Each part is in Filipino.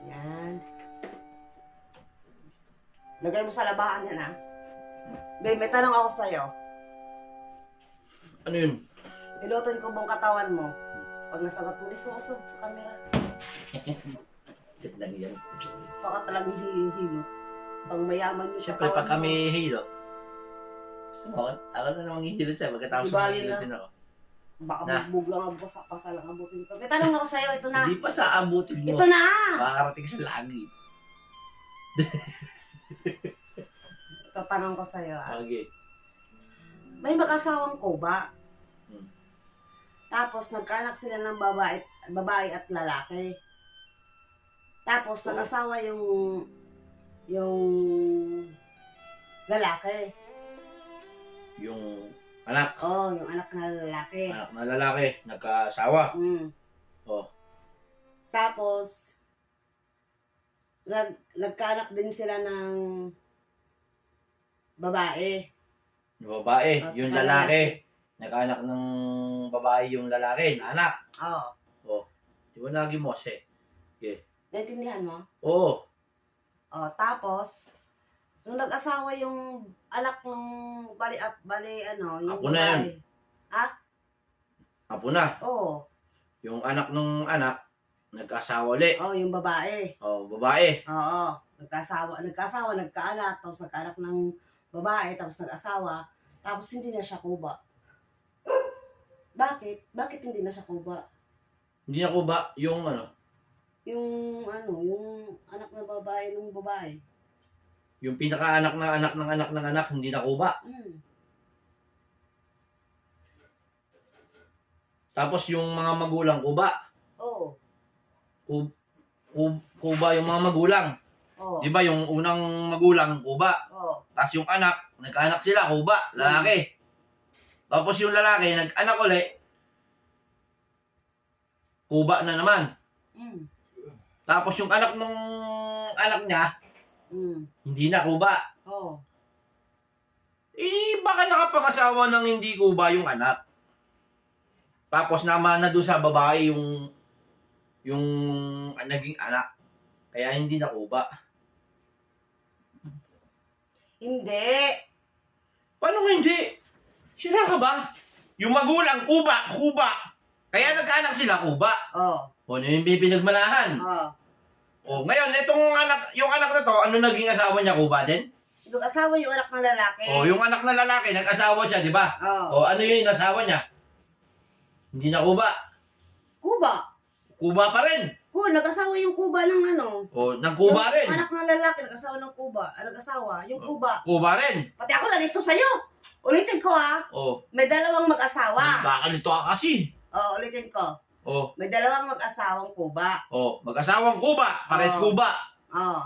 Yan. Lagay mo sa labahan yan, ha? Babe, may tanong ako sa'yo. Ano yun? Ilutin ko bang katawan mo? Pag nasagot mo, isusog sa camera. Tit lang yan. Baka talagang hihilo. Pag mayaman yung Siyempre, katawan pag kami hilo, gusto mo, ako na namang hihilot siya. Pagkatapos Di bali hihilotin ako. Baka Na. bugbog lang ang busa pa sa lang abutin ko. May tanong ako sa'yo, ito na. Hindi pa sa abutin mo. Ito na! Makakarating sa langit. Ito tanong ko sa'yo, ha? Okay. May mag-asawang kuba. Hmm. Tapos nagkaanak sila ng babae at lalaki. Tapos Oh. nag-asawa yung lalaki. Yung anak. Oh, yung anak na lalaki. Anak na lalaki. Nagkaasawa. Mm. Oh. Tapos nagkaanak din sila ng babae. Yung babae. Oh, Yung tsaka lalaki. Nagkaanak ng babae yung lalaki. Na anak. Oh. Oh. Di ba naging mo siya? Okay. Naintindihan mo? Oo. Oh, tapos nung nag-asawa yung anak ng bali yung Apo na yun. Ha? Apo na. Oo. Yung anak nung anak, nagkaasawa ulit. Oh, yung babae. Oh, babae. Oo. Nagkaanak, tapos nagkaanak ng babae, tapos nag-asawa, tapos hindi na siya kuba. Bakit? Bakit hindi na siya kuba? Hindi na ko ba yung ano, Yung anak na babae ng babae. yung pinaka-anak ng anak ng anak ng anak, hindi na ko ba. Mm. Tapos yung mga magulang ko ba. Oo. Kuba yung mga magulang. Oo. Di ba yung unang magulang kuba. Oo. Tapos yung anak, nagkaanak sila kuba, lalaki. Tapos yung lalaki, nag-anak ulit, kuba na naman. Mm. Tapos yung anak nung anak niya, Mm. hindi na kuba. Oo. Eh, baka nakapag-asawa ng hindi kuba yung anak. Tapos naman na doon sa babae yung naging anak. Kaya hindi na kuba. Hindi. Paano nga hindi? Sira ka ba? Yung magulang, kuba. Kaya nagkaanak sila, kuba. Oo. O, ano yung pinagmalahan? Oo. O, ngayon, yung anak na to, ano naging asawa niya, kuba din? Nag-asawa yung anak ng lalaki. O, yung anak na lalaki, nag-asawa siya, di ba? Oo. O, ano yung inasawa niya? Hindi na kuba. Kuba. Kuba pa rin. Nag-asawa yung kuba ng ano. O, nagkuba rin. Yung anak ng lalaki, nag-asawa ng kuba. Nag-asawa, yung kuba. Kuba rin. Pati ako nandito sa'yo. Ulitin ko, ha. O, May dalawang mag-asawa. kakalito ka kasi. Oo, ulitin ko. O, May dalawang mag-asawang kuba. mag-asawang kuba. Pares Oo. kuba. Oo.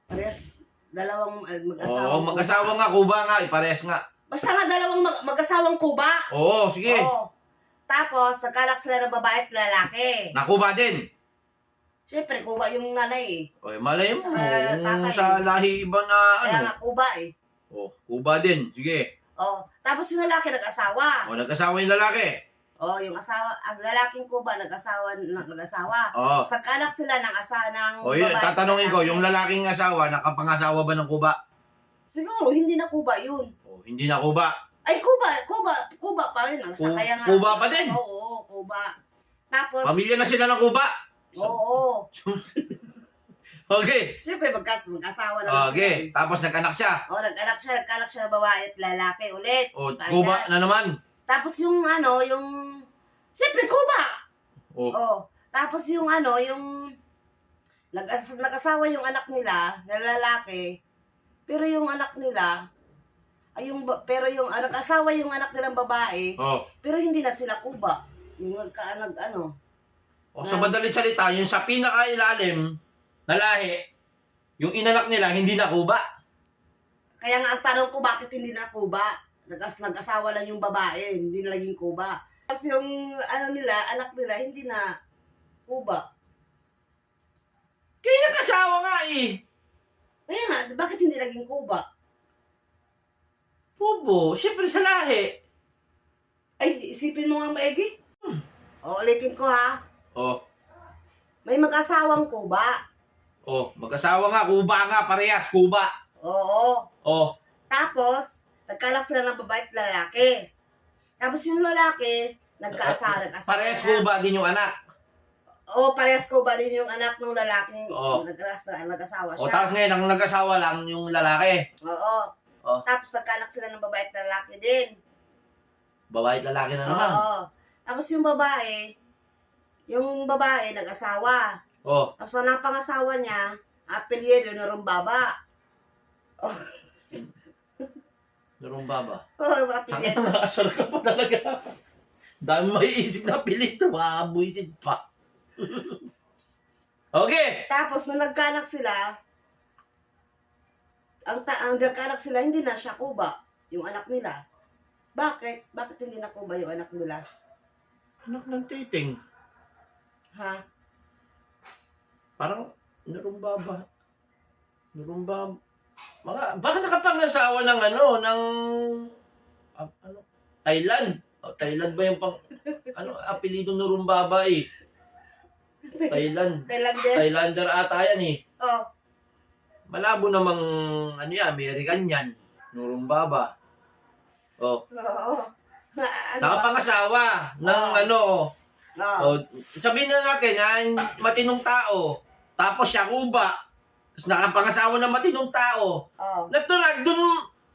Parehas, dalawang mag-asawang Oo, mag-asawa nga, kuba nga, pares nga. Basta nga dalawang mag-asawang kuba. Oo, sige. Oo. Tapos, nagkanak sila ng babae at lalaki. Nakuba din. Siyempre, kuba yung nanay eh. O, malay mo. Tsaka Kung tatay. sa lahi iba na Kaya ano. nga, kuba eh. O, kuba din. Sige. Oo. Tapos yung lalaki nag-asawa. O, nag-asawa yung lalaki. Oo, yung lalaking kuba nag-asawa. O. Tapos nagkanak sila ng ng O, yun, babae at tatanungin ko, lalaki. yung lalaking asawa, nakapangasawa ba ng kuba? Siguro, hindi na kuba yun. O, hindi na kuba. Ay, kuba pa rin. Kaya nga, Kuba pa din. Oo, kuba. Tapos, Pamilya na sila ng kuba. oo. Okay. Siyempre, mag-asawa na Okay. Tapos nagkanak siya. Oo, nagkanak siya ng babae at lalaki ulit. O, Parehas. kuba na naman. Tapos siyempre, kuba. O, Oo. Tapos nag-asawa yung anak nila na lalaki. Pero yung anak nila, nag-asawa yung anak nilang babae, o. pero hindi na sila kuba. Yung O, sa madalit salita, yung sa pinakailalim na lahi, yung inanak nila, hindi na kuba. Kaya nga ang tanong ko, bakit hindi na kuba? Nag-asawa lang yung babae, hindi na naging kuba. Tapos yung anak nila, hindi na kuba. Kaya nag-asawa nga eh. Kaya nga, bakit hindi naging kuba? Kubo, syempre sa lahi. Ay, isipin mo nga maigi. O, ulitin ko ha. O, May mag-asawang kuba. Oh, mag-asawa nga, kuba nga, parehas, kuba. Oo. Oh, Tapos, nagkanak sila ng babae at lalaki. Tapos yung lalaki, nagkaasawa parehas na. kuba din yung anak. Oo, parehas ko ba din yung anak ng lalaki Oo. nag-asawa O, siya. tapos ngayon, ang nag-asawa lang yung lalaki. Oo. Oh. Tapos nagkanak sila ng babae at lalaki din. Babae at lalaki na naman. Oo. Tapos yung babae nag-asawa. Oh, Tapos ang napangasawa niya, apelyido na Rumbaba. Oh, narumba ba? oh Ang apelyido. nakasar ka pa talaga. Dami maiisip na pilito, makabuisit pa. Okay. Tapos nung nagkanak sila, ang nagkanak sila, hindi na siya Kuba, yung anak nila. Bakit? Bakit hindi na Kuba yung anak nila? Anak ng titing. Ha? Parang, narumba ba? Narumba. Baka nakapangasawa ng ano, Thailand. Oh, Thailand ba yung apelido narumba ba eh? Thailand. Thailander ata yan eh. Oh. Malabo namang, American yan. Nurumbaba. Oh. Oo. Nakapangasawa ng Oo. oh, sabihin na natin, matinong tao. Tapos siya kuba. Tapos nakapangasawa ng matinong tao. Oh. Natural,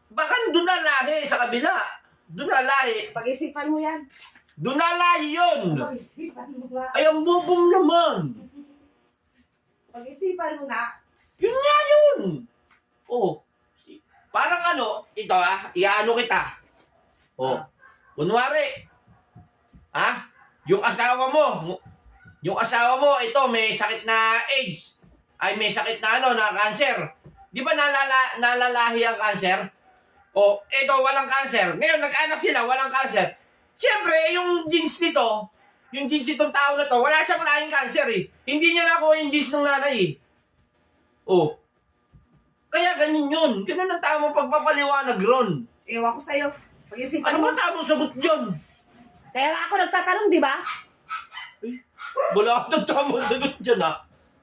baka dun na lahi sa kabila. Dun na lahi. Pag-isipan mo yan. Dun na lahi yun. Pag-isipan mo nga. Ay, ang bubong naman. Pag-isipan mo nga. Yun nga yun. Oh. Parang ito iano kita. Oh. Kunwari, yung asawa mo, ito, may sakit na AIDS. Ay, may sakit na na cancer. Di ba nalalahi ang cancer? O, ito, walang cancer. Ngayon, nag-anak sila, walang cancer. Siyempre, yung genes nitong tao na to, wala siyang lahing cancer eh. Hindi niya nakuha yung genes ng nanay eh. O. Kaya ganun yun. Ganun ang tamang pagpapaliwanag ron. Iwan ko sa'yo. Pag-isipan Ano mo. ba tamang sagot yun? Kaya nga ako nagtatanong, di ba? Wala akong tamang sagot dyan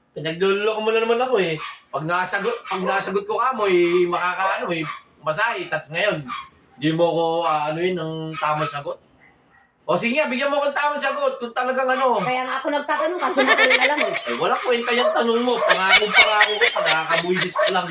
Pinagluloko mo na naman ako eh. Pag nasagot ko ka mo masahe. Tas ngayon, di mo ko ng tamang sagot. O sige nga, bigyan mo ko ng tamang sagot kung talagang Kaya nga ako nagtatanong kasi hindi ko rin alam eh. Ay, wala kwenta yung tanong mo. Pangako ko, pagkakabuisit lang.